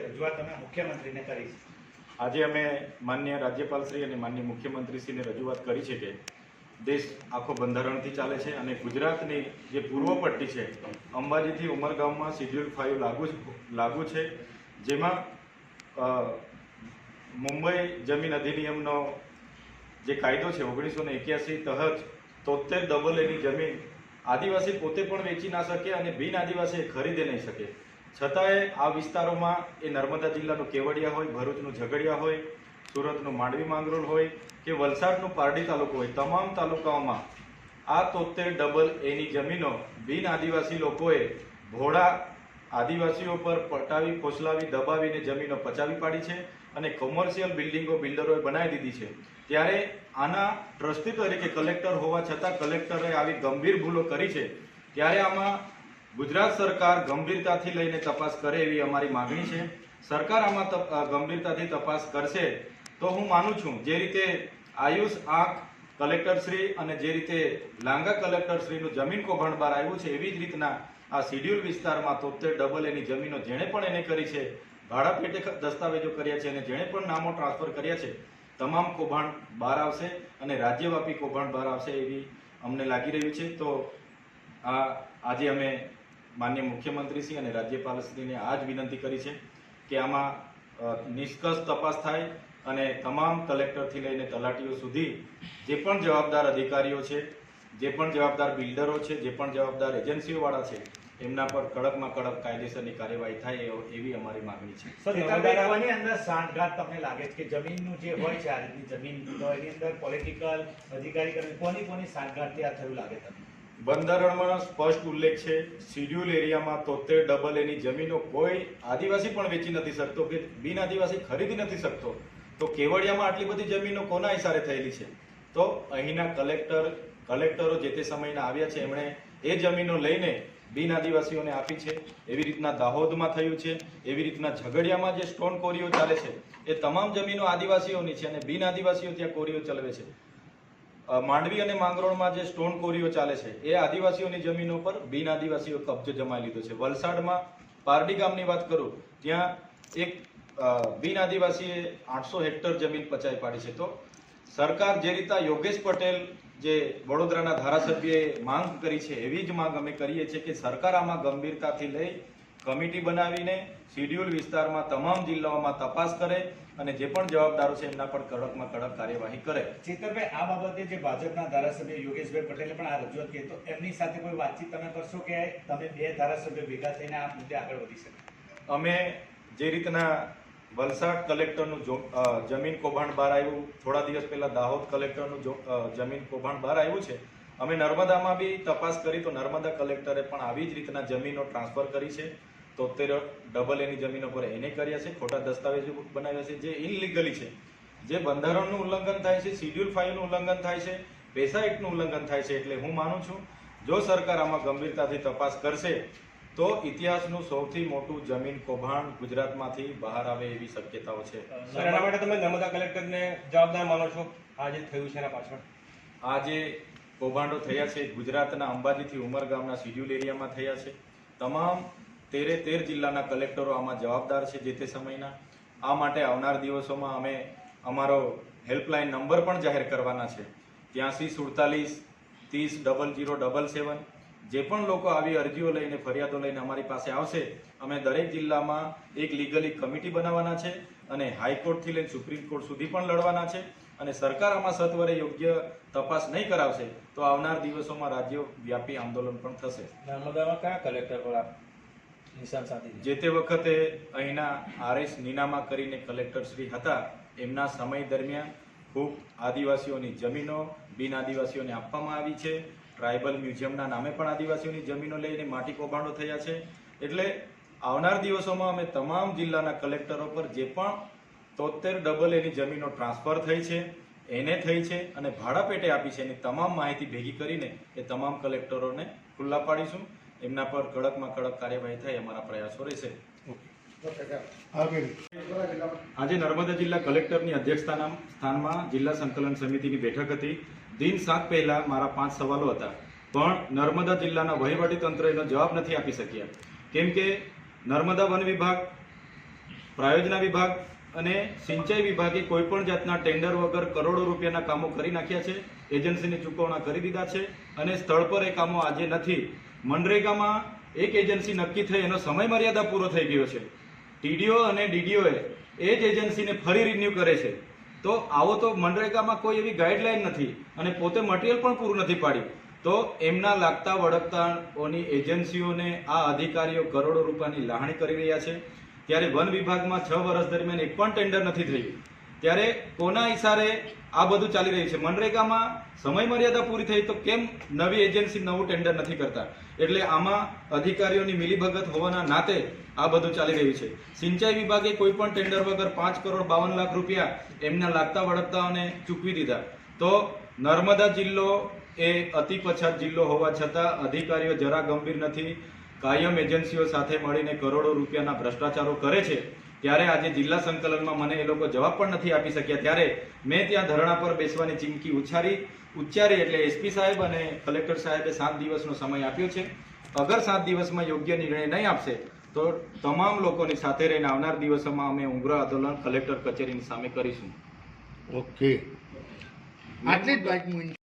રજૂઆત અમે મુખ્યમંત્રીને કરી છે? આજે અમે માનનીય રાજ્યપાલશ્રી અને માનનીય મુખ્યમંત્રીશ્રીને રજૂઆત કરી છે કે દેશ આખો બંધારણથી ચાલે છે અને ગુજરાતની જે પૂર્વ પટ્ટી છે અંબાજીથી ઉમરગામમાં શિડ્યુલ 5 લાગુ છે, જેમાં મુંબઈ જમીન અધિનિયમનો જે કાયદો છે 1981 તહત 73 એની જમીન આદિવાસી પોતે પણ વેચી ના શકે અને બિન આદિવાસી ખરીદે નહીં શકે. છતાંય આ વિસ્તારોમાં એ નર્મદા જિલ્લાનું કેવડિયા હોય, ભરૂચનું ઝઘડિયા હોય, સુરતનું માંડવી માંગરોળ હોય કે વલસાડનું પારડી તાલુકો હોય, તમામ તાલુકાઓમાં આ 73 એની જમીનો બિન આદિવાસી લોકોએ ભોળા આદિવાસીઓ પર પટાવી, ફોસલાવી, દબાવીને જમીનો પચાવી પાડી છે અને કોમર્શિયલ બિલ્ડિંગો બિલ્ડરોએ બનાવી દીધી છે. ત્યારે આના ટ્રસ્ટી તરીકે કલેક્ટર હોવા છતાં કલેક્ટરે આવી ગંભીર ભૂલો કરી છે. ત્યારે આમાં ગુજરાત સરકાર ગંભીરતાથી લઈને તપાસ કરે એવી અમારી માગણી છે. સરકાર આમાં ગંભીરતાથી તપાસ કરશે તો હું માનું છું જે રીતે આયુષ આંખ કલેક્ટરશ્રી અને જે રીતે લાંગા કલેક્ટરશ્રીનું જમીન કૌભાંડ બહાર આવ્યું છે એવી જ રીતના આ શિડ્યુલ વિસ્તારમાં 73 એની જમીનો જેણે પણ એને કરી છે, ભાડા પેટે દસ્તાવેજો કર્યા છે અને જેણે પણ નામો ટ્રાન્સફર કર્યા છે, તમામ કૌભાંડ બહાર આવશે અને રાજ્યવ્યાપી કૌભાંડ બહાર આવશે એવી અમને લાગી રહ્યું છે. તો આજે અમે માનનીય મુખ્યમંત્રીશ્રી અને રાજ્યપાલશ્રીને આ જ વિનંતી કરી છે કે આમાં નિષ્કર્ષ તપાસ થાય અને તમામ કલેક્ટરથી લઈને તલાટીઓ સુધી જે પણ જવાબદાર અધિકારીઓ છે, જે પણ જવાબદાર બિલ્ડરો છે, જે પણ જવાબદાર એજન્સીઓવાળા છે, એમના પર કડકમાં કડક કાયદેસરની કાર્યવાહી થાય એવી અમારી માંગણી છે. સર, અંદર સાંઠગાંઠ તમને લાગે છે કે જમીનનું જે હોય છે આ રીતની જમીન, તો એની અંદર પોલિટિકલ અધિકારી કોની સાંઠગાંઠથી આ થયું લાગે તમને? બંધારણમાં સ્પષ્ટ ઉલ્લેખ છે, શિડ્યુલ એરિયામાં 73 એની જમીનો કોઈ આદિવાસી પણ વેચી નથી શકતો કે બિન આદિવાસી ખરીદી નથી શકતો. તો કેવડિયામાં આટલી બધી જમીનો કોના ઇશારે થયેલી છે? તો અહીંના કલેક્ટરો જે તે સમયના આવ્યા છે, એમણે એ જમીનો લઈને બિન આદિવાસીઓને આપી છે. એવી રીતના દાહોદમાં થયું છે, એવી રીતના ઝઘડિયામાં જે સ્ટોન કોરીઓ ચાલે છે એ તમામ જમીનો આદિવાસીઓની છે અને બિન આદિવાસીઓ ત્યાં કોરીઓ ચલાવે છે. માંડવી અને માંગરોળમાં જે સ્ટોન કોરીઓ ચાલે છે એ આદિવાસીઓની જમીનો પર બિન આદિવાસીઓ કબજો જમાવી લીધો છે. વલસાડમાં પારડી ગામની વાત કરું, ત્યાં એક બિન આદિવાસીએ 800 હેક્ટર જમીન પચાવી પાડી છે. તો સરકાર જે રીતે યોગેશ પટેલ જે વડોદરાના ધારાસભ્યએ માંગ કરી છે એવી જ માંગ અમે કરીએ છીએ કે સરકાર આમાં ગંભીરતાથી લઈ કમિટી બનાવીને શિડ્યુલ વિસ્તારમાં તમામ જિલ્લાઓમાં તપાસ કરે અને જે પણ જવાબદારો છે એમના પર કડકમાં કડક કાર્યવાહી કરે. ચેતરભાઈ, આ બાબતે જે ભાજપના ધારાસભ્ય યોગેશભાઈ પટેલે પણ આ રજૂઆત કરી, તો એમની સાથે કોઈ વાતચીત તમે કરશો કે તમે બે ધારાસભ્યો ભેગા થઈને આ મુદ્દે આગળ વધી શકે? અમે જે રીતના વલસાડ કલેક્ટરનું જમીન કૌભાંડ બહાર આવ્યું, થોડા દિવસ પહેલા દાહોદ કલેક્ટરનું જમીન કૌભાંડ બહાર આવ્યું છે, અમે નર્મદામાં બી તપાસ કરી તો નર્મદા કલેક્ટરે પણ આવી જ રીતના જમીનો ટ્રાન્સફર કરી છે. 73 એની જમીનો પર એને કર્યા છે, ખોટા દસ્તાવેજો બનાવ્યા છે જે ઇનલીગલી છે, જે બંધારણનું ઉલ્લંઘન થાય છે, શિડ્યુલ 5 નું ઉલ્લંઘન થાય છે, પેસા એક્ટનું ઉલ્લંઘન થાય છે. એટલે હું માનું છું જો સરકાર આમાં ગંભીરતાથી તપાસ કરશે તો ઇતિહાસનું સૌથી મોટું જમીન કૌભાંડ ગુજરાતમાંથી બહાર આવે એવી શક્યતાઓ છે. એના માટે તમે નર્મદા કલેક્ટરને જવાબદાર માનો છો? આ જે થયું છે એના પાછળ આ જે કૌભાંડો થયા છે ગુજરાતના અંબાજીથી ઉમરગામના શિડ્યુલ એરિયામાં થયા છે. તમામ 13 જિલ્લાના કલેક્ટરો આમાં જવાબદાર છે જે તે સમયના. આ માટે આવનાર દિવસોમાં અમે અમારો હેલ્પલાઇન નંબર પણ જાહેર કરવાના છે, 83 47 30 0077. જે પણ લોકો આવી અરજીઓ લઈને, ફરિયાદો લઈને અમારી પાસે આવશે, અમે દરેક જિલ્લામાં એક લીગલી કમિટી બનાવવાના છે અને હાઈકોર્ટથી લઈને સુપ્રીમ કોર્ટ સુધી પણ લડવાના છે. અને સરકાર આમાં સત્વરે યોગ્ય તપાસ નહીં કરાવશે તો આવનાર દિવસોમાં રાજ્ય વ્યાપી આંદોલન પણ થશે. નર્મદામાં કયા કલેક્ટર પર નિશાન સાધી? જે તે વખતે અહીંના RS નીનામા કરીને કલેક્ટર શ્રી હતા, એમના સમય દરમિયાન ખૂબ આદિવાસીઓની જમીનો બિન આદિવાસીઓને આપવામાં આવી છે. ટ્રાઇબલ મ્યુઝિયમના નામે પણ આદિવાસીઓની જમીનો લઈને માટી કૌભાંડો થયા છે. એટલે આવનાર દિવસોમાં અમે તમામ જિલ્લાના કલેક્ટરો પર જે પણ 73 એની જમીનો ટ્રાન્સફર થઈ છે, એને થઈ છે અને ભાડા પેટે આપી છે એની તમામ માહિતી ભેગી કરીને એ તમામ કલેક્ટરોને ખુલ્લા પાડીશું. એમના પર કડકમાં કડક કાર્યવાહી થાય અમારા પ્રયાસો રહેશે. આજે નર્મદા જિલ્લા કલેક્ટરની અધ્યક્ષતાના સ્થાનમાં જિલ્લા સંકલન સમિતિની બેઠક હતી. દિન 7 પહેલા મારા 5 સવાલો હતા, પણ નર્મદા જિલ્લાના વહીવટી તંત્ર એનો જવાબ નથી આપી શક્યા. કેમ કે નર્મદા વન વિભાગ પ્રાયોજના વિભાગ અને સિંચાઈ વિભાગે કોઈપણ જાતના ટેન્ડર વગર કરોડો રૂપિયાના કામો કરી નાખ્યા છે, એજન્સીની ચૂકવણા કરી દીધા છે અને સ્થળ પર એ કામો આજે નથી. મનરેગામાં એક એજન્સી નક્કી થઈ એનો સમય મર્યાદા પૂરો થઈ ગયો છે. ટીડીઓ અને ડીડીઓએ એ જ એજન્સીને ફરી રિન્યૂ કરે છે. તો આવો તો મનરેગામાં કોઈ એવી ગાઈડલાઈન નથી અને પોતે મટીરિયલ પણ પૂરું નથી પાડ્યું. તો એમના લાગતા વળગતાઓની એજન્સીઓને આ અધિકારીઓ કરોડો રૂપિયાની લાહણી કરી રહ્યા છે. ત્યારે વન વિભાગમાં 6 વર્ષ દરમિયાન એક પણ ટેન્ડર નથી થયું. ત્યારે કોના ઈશારે આ બધું ચાલી રહ્યું છે? મનરેગામાં સમય મર્યાદા પૂરી થઈ તો કેમ નવી એજન્સી નવું ટેન્ડર નથી કરતા? એટલે આમાં અધિકારીઓની મિલીભગત હોવાના નાતે આ બધું ચાલી રહ્યું છે. સિંચાઈ વિભાગે કોઈ પણ ટેન્ડર વગર 5 કરોડ 52 લાખ રૂપિયા એમના લાગતા વળગતાઓને ચૂકવી દીધા. તો નર્મદા જિલ્લો એ અતિ પછાત જિલ્લો હોવા છતાં અધિકારીઓ જરા ગંભીર નથી. કાયમ એજન્સીઓ સાથે મળીને કરોડો રૂપિયાના ભ્રષ્ટાચારો કરે છે. ત્યારે આજે જિલ્લા સંકલનમાં મને એ લોકો જવાબ પણ નથી આપી શક્યા. ત્યારે મેં ત્યાં ધરણા પર બેસવાની ચીમકી ઉચ્ચારી એટલે એસપી સાહેબ અને કલેક્ટર સાહેબે 7 દિવસનો સમય આપ્યો છે. અગર 7 દિવસમાં યોગ્ય નિર્ણય નહીં આપશે તો તમામ લોકોની સાથે રહીને આવનાર દિવસોમાં અમે ઉગ્ર આંદોલન કલેક્ટર કચેરીની સામે કરીશું. ઓકે, આટલી જ વાત